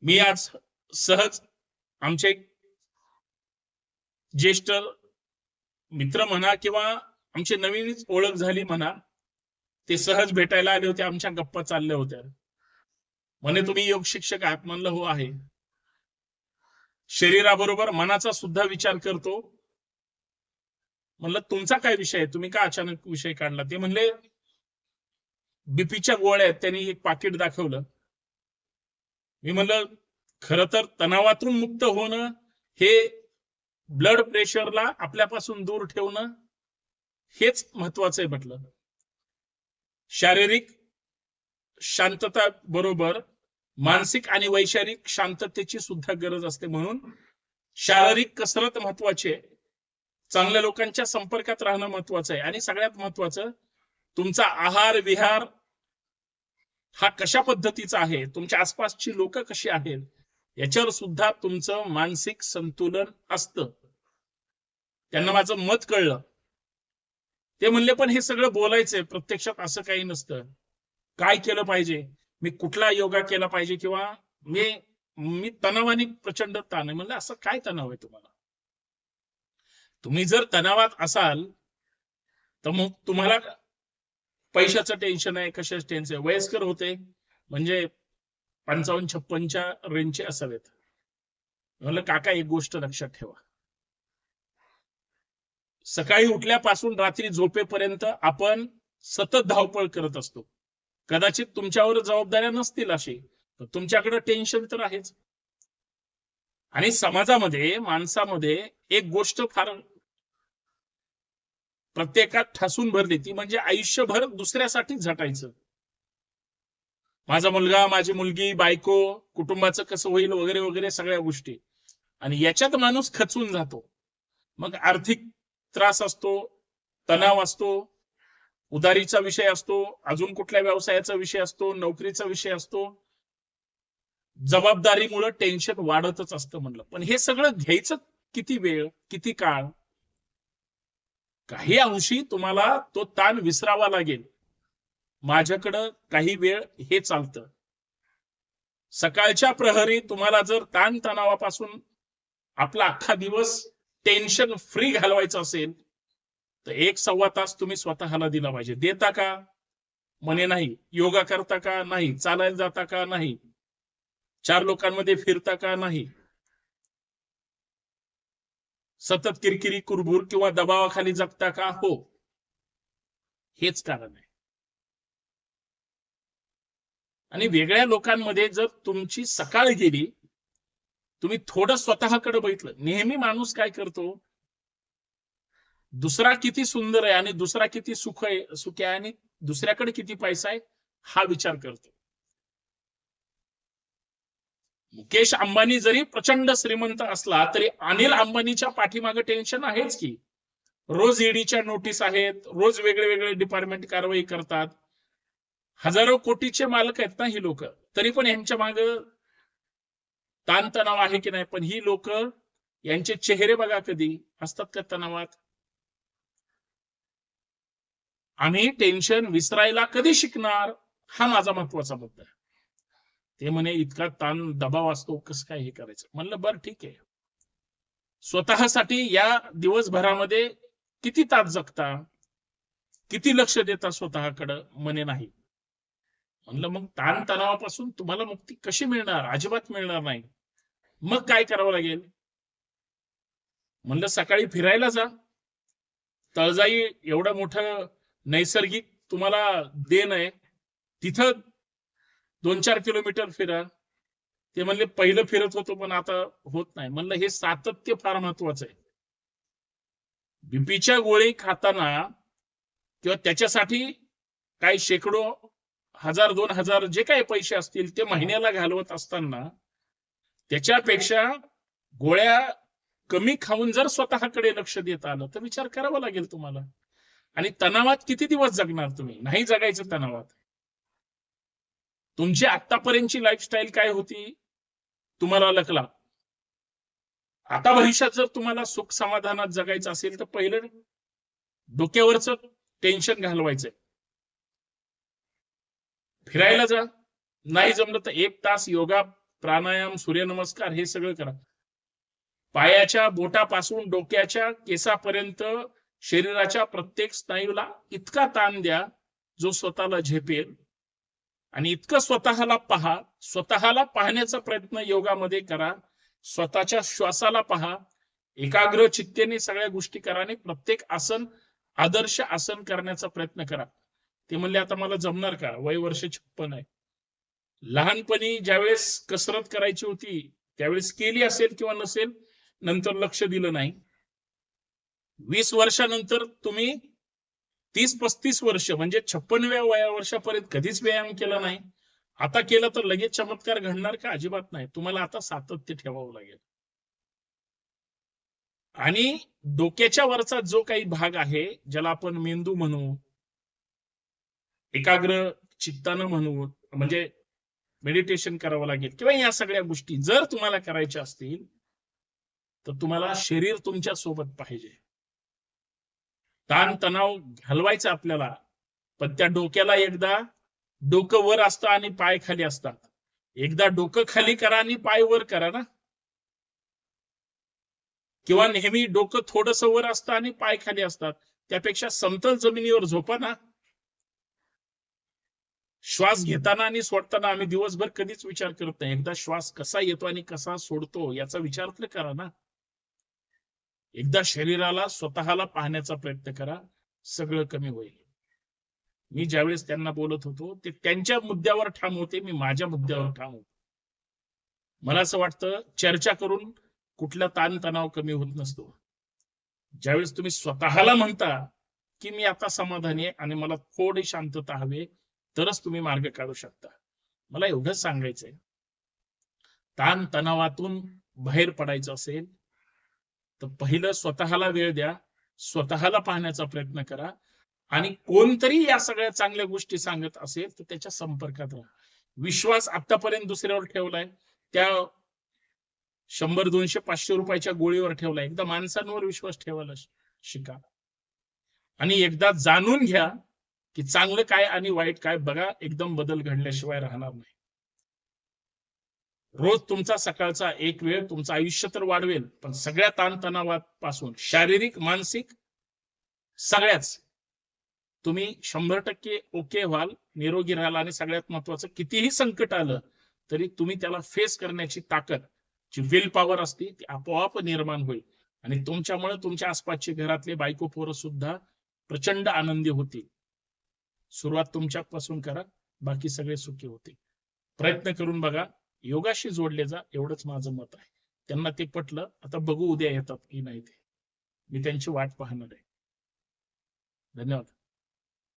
मी आज सहज आमचे ज्येष्ठ मित्र म्हणा किंवा आमची नवीनच ओळख झाली म्हणा, ते सहज भेटायला आले होते. आमच्या गप्पा चालल्या होत्या. म्हणे तुम्ही योग शिक्षक आहात? म्हणलं हो आहे. शरीराबरोबर मनाचा सुद्धा विचार करतो. म्हणलं तुमचा काय विषय आहे, तुम्ही का अचानक विषय काढला? ते म्हणले बीपीच्या गोळ्या आहेत. त्यांनी एक पाकिट दाखवलं. मी म्हणलं खरं तर तणावातून मुक्त होणं हे ब्लड प्रेशरला आपल्यापासून दूर ठेवणं हेच महत्वाचं आहे म्हटलं. शारीरिक शांतता बरोबर मानसिक आणि वैचारिक शांततेची सुद्धा गरज असते. म्हणून शारीरिक कसरत महत्वाची आहे, चांगल्या लोकांच्या संपर्कात राहणं महत्वाचं आहे, आणि सगळ्यात महत्वाचं तुमचा आहार विहार हा कशा पद्धतीचा आहे, तुमच्या आसपासची लोक कशी आहेत, याच्यावर सुद्धा तुमचं मानसिक संतुलन असतं. त्यांना माझं मत कळलं. ते म्हणले पण हे सगळं बोलायचंय, प्रत्यक्षात असं काही नसतं. काय केलं पाहिजे, मी कुठला योगा केला पाहिजे, किंवा मी तणावाने प्रचंड ताण आहे. म्हणलं असं काय तणाव आहे तुम्हाला? तुम्ही जर तणावात असाल तर मग तुम्हाला पैशाचं टेन्शन आहे, कशाचं टेन्शन आहे? वयस्कर होते म्हणजे 55-56च्या रेंजचे असावेत. म्हणलं काका एक गोष्ट लक्षात ठेवा, सकाळी उठल्यापासून रात्री झोपेपर्यंत आपण सतत धावपळ करत असतो. कदाचित तुमच्यावर जबाबदाऱ्या नसतील अशी, तर तुमच्याकडे टेन्शन तर आहेच. आणि समाजामध्ये माणसामध्ये एक गोष्ट फार प्रत्येकात ठासून भरली, ती म्हणजे आयुष्यभर दुसऱ्यासाठी झटायचं. माझा मुलगा, माझी मुलगी, बायको, कुटुंबाचं कसं होईल वगैरे वगैरे सगळ्या गोष्टी. आणि याच्यात माणूस खचून जातो. मग आर्थिक त्रास असतो, तणाव असतो, उदारीचा विषय असतो, अजून कुठल्या व्यवसायाचा विषय असतो, नोकरीचा विषय असतो. जबाबदारीमुळे टेन्शन वाढतच असतं म्हणलं. पण हे सगळं घ्यायचं किती वेळ, किती काळ? काही अंशी तुम्हाला तो ताण विसरावा लागेल. माझ्याकडं काही वेळ हे चालतं. सकाळच्या प्रहरी तुम्हाला जर ताण तणावापासून आपला अख्खा दिवस टेन्शन फ्री घालवायचं असेल तर 1-1.25 तास तुम्ही स्वतःला दिला पाहिजे. देता का? म्हणे नाही. योगा करता का? नाही. चालायला जाता का? नाही. 4 लोकांमध्ये फिरता का? नाही. सतत किरकिरी, कुरबुर किंवा दबावाखाली जगता का? हो. हेच कारण आहे. आणि वेगळ्या लोकांमध्ये जर तुमची सकाळ गेली, तुम्ही थोडं स्वतःकडे बघितलं. नेहमी माणूस काय करतो, दुसरा किती सुंदर आहे आणि दुसरा किती सुखी आहे आणि दुसऱ्याकडे किती पैसा आहे हा विचार करतो. मुकेश अंबानी जरी प्रचंड श्रीमंत असला तरी अनिल अंबानीच्या पाठीमागे टेन्शन आहेच की. रोज ईडीच्या नोटीस आहेत, रोज वेगळे वेगळे डिपार्टमेंट कारवाई करतात. हजारो कोटीचे मालक आहेत ना ही लोक, तरी पण यांच्या मागे ताणतणाव आहे की नाही? पण ही लोक, यांचे चेहरे बघा कधी असतात का तणावात? आम्ही टेन्शन विसरायला कधी शिकणार, हा माझा महत्वाचा मुद्दा आहे. ते म्हणे इतका ताण दबाव असतो, कसं काय हे करायचं? म्हणलं बरं ठीक आहे, स्वतःसाठी या दिवसभरामध्ये किती तास जगता, किती लक्ष देता स्वतःकडं? म्हणे नाही. म्हणलं मग ताण तणावापासून तुम्हाला मुक्ती कशी मिळणार? अजिबात मिळणार नाही. मग काय करावं लागेल? म्हणलं सकाळी फिरायला जा. तळजाई एवढं मोठं नैसर्गिक तुम्हाला देण आहे, तिथं 2-4 किलोमीटर फिरा. ते म्हणले पहिलं फिरत होतो पण आता होत नाही. म्हणलं हे सातत्य फार महत्वाचं आहे. बीपीच्या गोळी खाताना किंवा त्याच्यासाठी काही शेकडो, 1000-2000 जे काही पैसे असतील ते महिन्याला घालवत असताना, त्याच्यापेक्षा गोळ्या कमी खाऊन जर स्वतःकडे लक्ष देत आलं तर विचार करावा लागेल तुम्हाला. आणि तणावात किती दिवस जगणार तुम्ही? नाही जगायचं तणावात. तुमची आतापर्यंतची लाईफस्टाईल काय होती तुम्हाला लकला. आता भविष्यात जर तुम्हाला सुख समाधानात जगायचं असेल तर पहिलं डोक्यावरचं टेन्शन घालवायचंय. फिरायला जा. नाही जमलं तर 1 तास योगा प्राणायाम, सूर्यनमस्कार हे सगळं करा. पायाच्या बोटापासून डोक्याच्या केसापर्यंत शरीराच्या प्रत्येक स्नायूला इतका ताण द्या जो स्वतःला झेपेल. आणि इतकं स्वतःला पहा. स्वतःला पाहण्याचा प्रयत्न योगामध्ये करा. स्वतःच्या श्वासाला पहा. एकाग्र चित्तेने सगळ्या गोष्टी करा आणि प्रत्येक आसन आदर्श आसन करण्याचा प्रयत्न करा. ते म्हणले आता मला जमणार का, वय वर्ष 56 आहे. लहानपणी ज्यावेळेस कसरत करायची होती त्यावेळेस केली असेल किंवा नसेल, नंतर लक्ष दिलं नाही. 20 वर्षानंतर तुम्ही 30-35 वर्ष म्हणजे 56व्या वर्षापर्यंत कधीच व्यायाम केला नाही. आता केलं तर लगेच चमत्कार घडणार का? अजिबात नाही. तुम्हाला आता सातत्य ठेवावं लागेल. आणि डोक्याच्या वरचा जो काही भाग आहे, ज्याला आपण मेंदू म्हणू, एकाग्र चित्तानं म्हणू, म्हणजे मेडिटेशन करावं लागेल किंवा या सगळ्या गोष्टी जर तुम्हाला करायच्या असतील तर तुम्हाला शरीर तुमच्या सोबत पाहिजे. ताण तणाव घालवायचा आपल्याला, पण त्या डोक्याला एकदा डोकं वर असतं आणि पाय खाली असतात. एकदा डोकं खाली करा आणि पाय वर करा ना. किंवा नेहमी डोकं थोडंसं वर असतं आणि पाय खाली असतात. त्यापेक्षा समतल जमिनीवर झोपा ना. श्वास घेताना आणि सोडताना आम्ही दिवसभर कधीच विचार करत नाही. एकदा श्वास कसा येतो आणि कसा सोडतो याचा विचार तर करा ना. एकदा शरीराला स्वतःला पाहण्याचा प्रयत्न करा, सगळं कमी होईल. मी ज्यावेळेस त्यांना बोलत होतो ते त्यांच्या मुद्द्यावर ठाम होते, मी माझ्या मुद्द्यावर ठाम होतो. मला असं वाटतं चर्चा करून कुठला ताण तणाव कमी होत नसतो. ज्यावेळेस तुम्ही स्वतःला म्हणता की मी आता समाधानी आहे आणि मला थोडी शांतता हवी, तरच तुम्ही मार्ग काढू शकता. मला एवढंच सांगायचंय, ताण तणावातून बाहेर पडायचं असेल तर पहिलं स्वतःला वेळ द्या, स्वतःला पाहण्याचा प्रयत्न करा. आणि कोणतरी या सगळ्या चांगल्या गोष्टी सांगत असेल तर त्याच्या संपर्कात राहा. विश्वास आतापर्यंत दुसऱ्यावर ठेवलाय, त्या 100, 200, 500 रुपयाच्या गोळीवर ठेवलाय. एकदा माणसांवर विश्वास ठेवायला शिका आणि एकदा जाणून घ्या की चांगलं काय आणि वाईट काय. बघा, एकदम बदल घडल्याशिवाय राहणार नाही. रोज तुमचा सकाळचा एक वेळ तुमचं आयुष्य तर वाढवेल, पण सगळ्या ताणतणावापासून शारीरिक मानसिक सगळ्याच तुम्ही 100% ओके व्हाल, निरोगी राहाल. आणि सगळ्यात महत्वाचं, कितीही संकट आलं तरी तुम्ही त्याला फेस करण्याची ताकद, जी विल पॉवर असते, ती आपोआप निर्माण होईल. आणि तुमच्यामुळे तुमच्या आसपासचे घरातले बायको पोरं सुद्धा प्रचंड आनंदी होतील. सुरुवात तुमच्यापासून करा, बाकी सगळे सुखी होतील. प्रयत्न करून बघा, योगाशी जोडले जा, एवढंच माझं मत आहे. त्यांना ते पटलं, आता बघू उद्या येतात की नाही ते. मी त्यांची वाट पाहणार आहे. धन्यवाद.